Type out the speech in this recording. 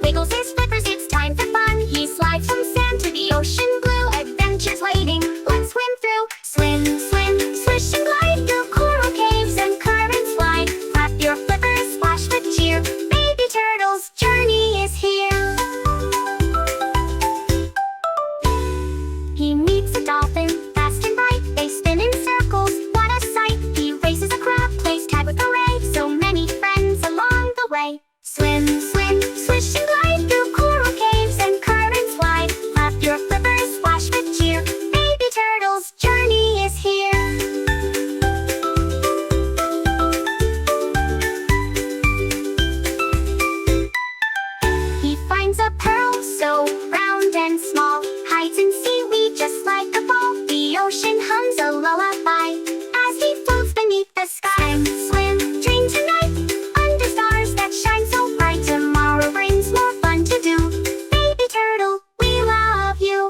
wiggles his flippers, it's time for fun. He slides from sand to the ocean blue, adventures waiting, let's swim through. Swim, swim, swish and glide through coral caves and currents wide. Clap your flippers, splash with cheer, baby turtle's journey is here. He meets a dolphin, fast and bright, they spin in circles, what a sight. He races a crab, plays tag with a ray, so many friends along the way. Swim, swim, swish and glide through coral caves and currents wide. Clap your flippers, splash with cheer, baby turtle's journey is here. He finds a pearl so round and small, hides in seaweed just like a ball. The ocean hums a lullaby as he floats beneath the sky. Swim, dream tonight, under stars that shine so bright. Tomorrow brings more fun to do. Baby turtle, we love you.